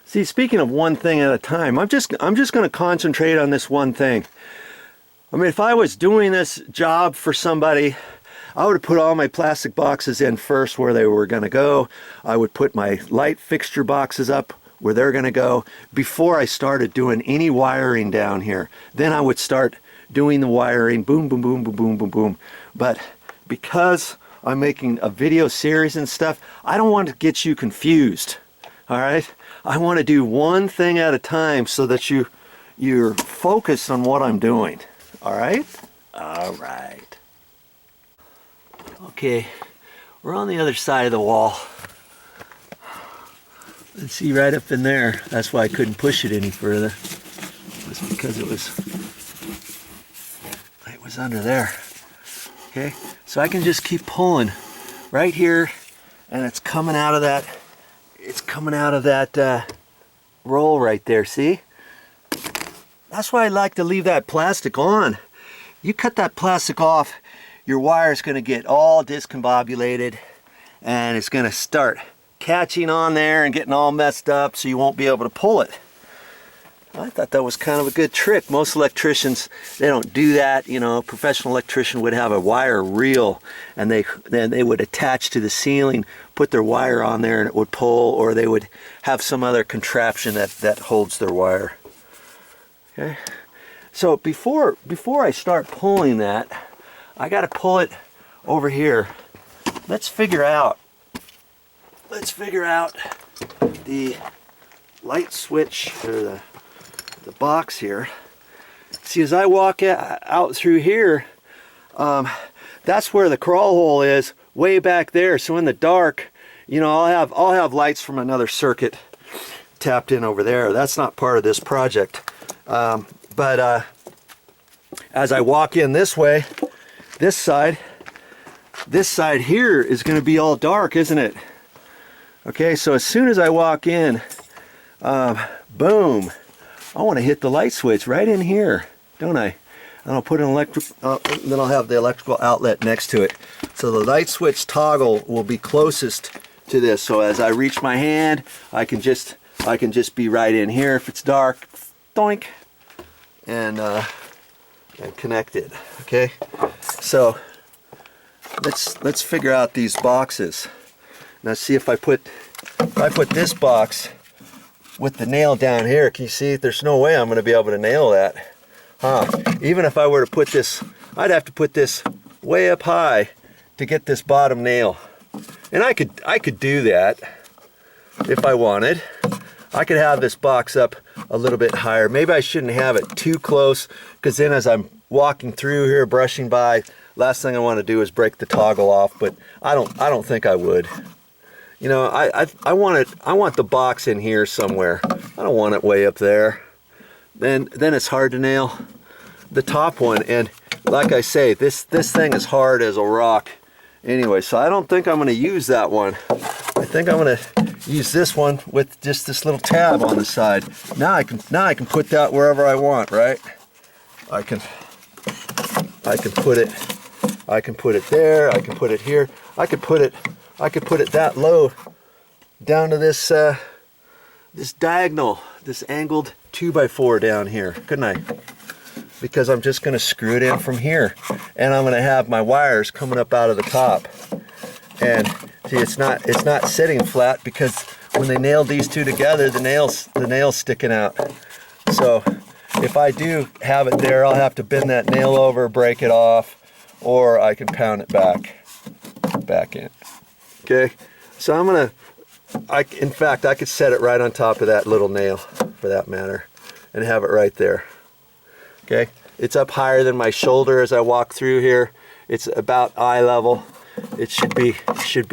See, speaking of one thing at a time, I'm just going to concentrate on this one thing. I mean, if I was doing this job for somebody, I would have put all my plastic boxes in first where they were going to go. I would put my light fixture boxes up where they're going to go before I started doing any wiring down here. Then I would start doing the wiring, boom, boom, boom, boom, boom, boom, boom. But because I'm making a video series and stuff, I don't want to get you confused, all right? I want to do one thing at a time so that you're focused on what I'm doing, all right? All right. Okay, we're on the other side of the wall. Let's see, right up in there. That's why I couldn't push it any further. It was because it was under there. Okay, so I can just keep pulling right here, and it's coming out of that. It's coming out of that roll right there. See? That's why I like to leave that plastic on. You cut that plastic off, your wire is going to get all discombobulated, and it's going to start catching on there and getting all messed up, so you won't be able to pull it. I thought that was kind of a good trick. Most electricians, they don't do that. You know, a professional electrician would have a wire reel, and then they would attach to the ceiling, put their wire on there, and it would pull, or they would have some other contraption that holds their wire. Okay, so before I start pulling that, I got to pull it over here. Let's figure out the light switch, or the box here. See, as I walk out through here, that's where the crawl hole is, way back there. So in the dark, you know, I'll have lights from another circuit tapped in over there. That's not part of this project. But as I walk in this way, this side here is going to be all dark, isn't it? Okay, so as soon as I walk in, boom, I want to hit the light switch right in here, don't I? And I'll put an then I'll have the electrical outlet next to it. So the light switch toggle will be closest to this. So as I reach my hand, I can just be right in here if it's dark, doink, and connect it. Okay, so let's figure out these boxes. Now see, if I put this box with the nail down here, can you see? There's no way I'm going to be able to nail that. Even if I were to put this, I'd have to put this way up high to get this bottom nail. And I could do that if I wanted. I could have this box up a little bit higher. Maybe I shouldn't have it too close, because then as I'm walking through here, brushing by, last thing I want to do is break the toggle off. But I don't think I would. You know, I want the box in here somewhere. I don't want it way up there. Then it's hard to nail the top one. And like I say, this thing is hard as a rock. Anyway, so I don't think I'm going to use that one. I think I'm going to use this one with just this little tab on the side. Now I can put that wherever I want, right? I can put it there. I can put it here. I could put it that low down to this this diagonal, this angled 2x4 down here, couldn't I? Because I'm just going to screw it in from here, and I'm going to have my wires coming up out of the top. And see, it's not sitting flat, because when they nailed these two together, the nail's sticking out. So if I do have it there, I'll have to bend that nail over, break it off, or I can pound it back in. Okay, so in fact, I could set it right on top of that little nail, for that matter, and have it right there. Okay, it's up higher than my shoulder as I walk through here. It's about eye level. It should be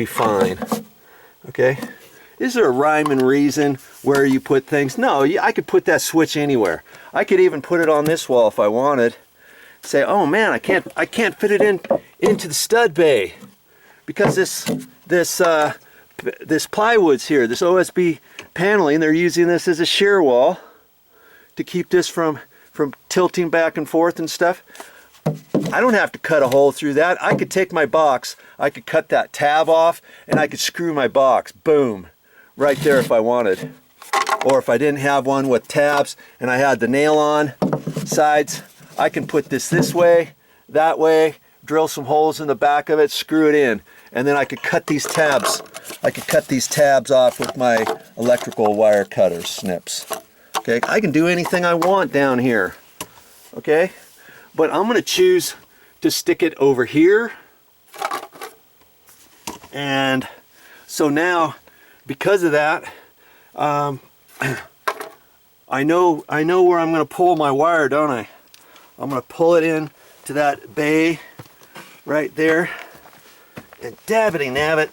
fine. Okay, is there a rhyme and reason where you put things? No, I could put that switch anywhere. I could even put it on this wall if I wanted. Say, oh man, I can't fit it into the stud bay, because this plywood's here, this OSB paneling, they're using this as a shear wall to keep this from tilting back and forth and stuff. I don't have to cut a hole through that. I could take my box, I could cut that tab off, and I could screw my box, boom, right there if I wanted. or if I didn't have one with tabs and I had the nail-on sides, I can put this way, that way, drill some holes in the back of it, screw it in, and then I could cut these tabs. I could cut these tabs off with my electrical wire cutter snips. Okay, I can do anything I want down here. Okay, but I'm going to choose to stick it over here. And so now, because of that, I know where I'm going to pull my wire, don't I? I'm going to pull it in to that bay right there, and dabbity nabbit,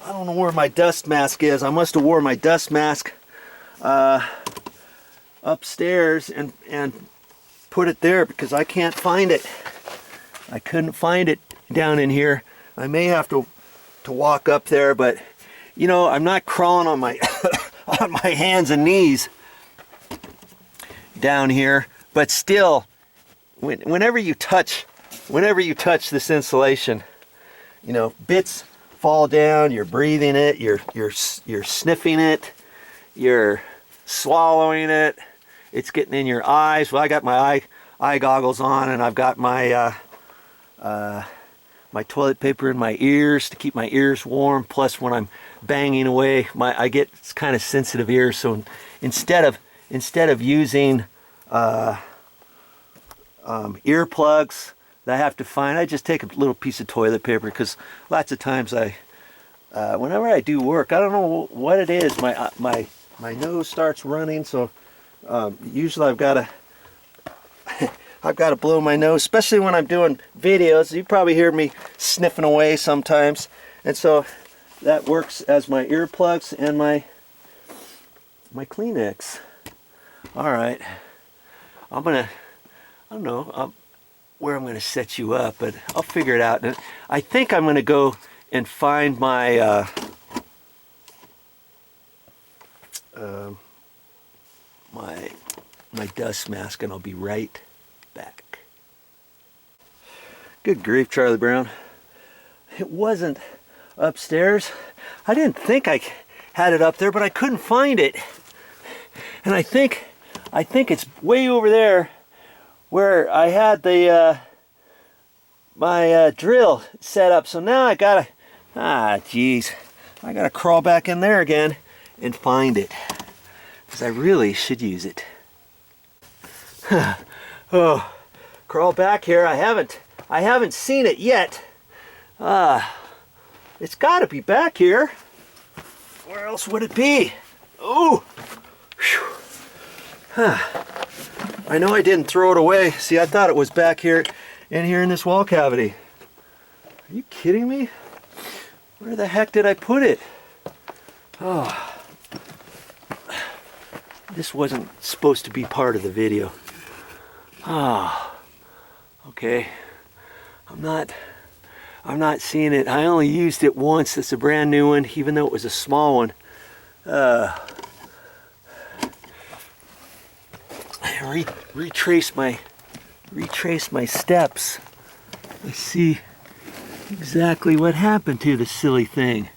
I don't know where my dust mask is. I must have wore my dust mask upstairs and put it there, because I can't find it. I couldn't find it down in here. I may have to walk up there, but you know, I'm not crawling on my on my hands and knees down here, but still, whenever you touch this insulation, you know, bits fall down, you're breathing it, you're sniffing it, you're swallowing it, it's getting in your eyes. Well, I got my eye goggles on, and I've got my my toilet paper in my ears to keep my ears warm. Plus, when I'm banging away, I get kind of sensitive ears. So instead of using earplugs that I have to find, I just take a little piece of toilet paper, because lots of times whenever I do work, I don't know what it is, my nose starts running. So usually I've got to blow my nose, especially when I'm doing videos. You probably hear me sniffing away sometimes, and so that works as my earplugs and my Kleenex. All right, I don't know where I'm gonna set you up, but I'll figure it out. And I think I'm gonna go and find my my dust mask, and I'll be right back. Good grief, Charlie Brown. It wasn't upstairs. I didn't think I had it up there, but I couldn't find it. And I think it's way over there where I had the my drill set up. So now I gotta I gotta crawl back in there again and find it, because I really should use it. Oh, crawl back here. I haven't seen it yet. It's got to be back here. Where else would it be? Oh, I know I didn't throw it away. See, I thought it was back here in this wall cavity. Are you kidding me? Where the heck did I put it? Oh, this wasn't supposed to be part of the video. Ah, okay. I'm not seeing it. I only used it once. It's a brand new one, even though it was a small one. I retrace my steps. Let's see exactly what happened to the silly thing.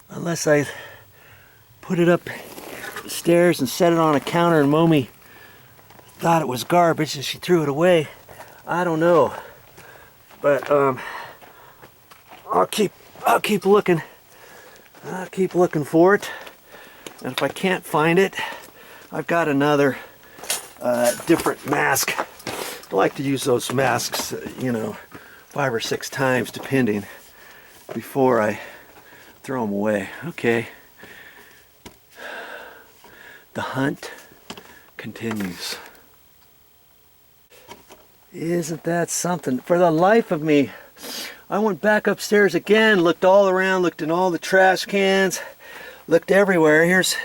Unless I put it up the stairs and set it on a counter, and Mommy thought it was garbage and she threw it away. I don't know, but I'll keep looking. I'll keep looking for it, and if I can't find it, I've got another different mask. I like to use those masks, you know, 5 or 6 times depending, before I throw them away. Okay, the hunt continues. Isn't that something? For the life of me, I went back upstairs again, looked all around, looked in all the trash cans, looked everywhere. Here's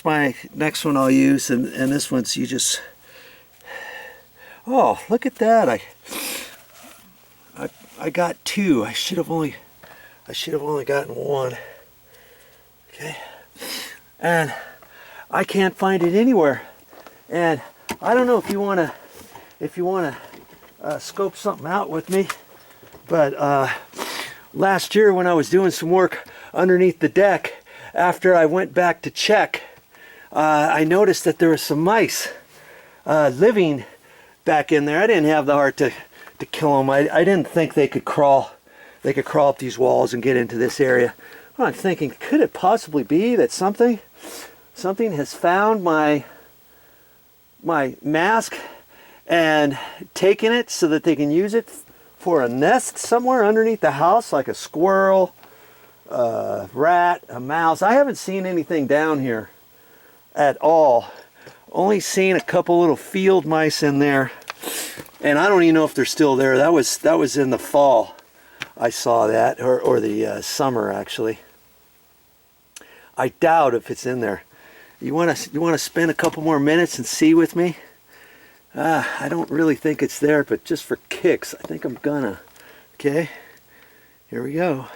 my next one I'll use, and this one's you just. Oh, look at that! I got 2. I should have only gotten 1. Okay, and I can't find it anywhere. And I don't know if you want to scope something out with me, but last year when I was doing some work underneath the deck after I went back to check, I noticed that there were some mice living back in there. I didn't have the heart to kill them. I didn't think they could crawl. They could crawl up these walls and get into this area. Well, I'm thinking, could it possibly be that something has found my mask and taken it so that they can use it for a nest somewhere underneath the house, like a squirrel, a rat, a mouse? I haven't seen anything down here at all. Only seen a couple little field mice in there, and I don't even know if they're still there. That was in the fall. I saw that, or the summer actually. I doubt if it's in there. You want to spend a couple more minutes and see with me? I don't really think it's there, but just for kicks, I think I'm gonna. Okay, here we go.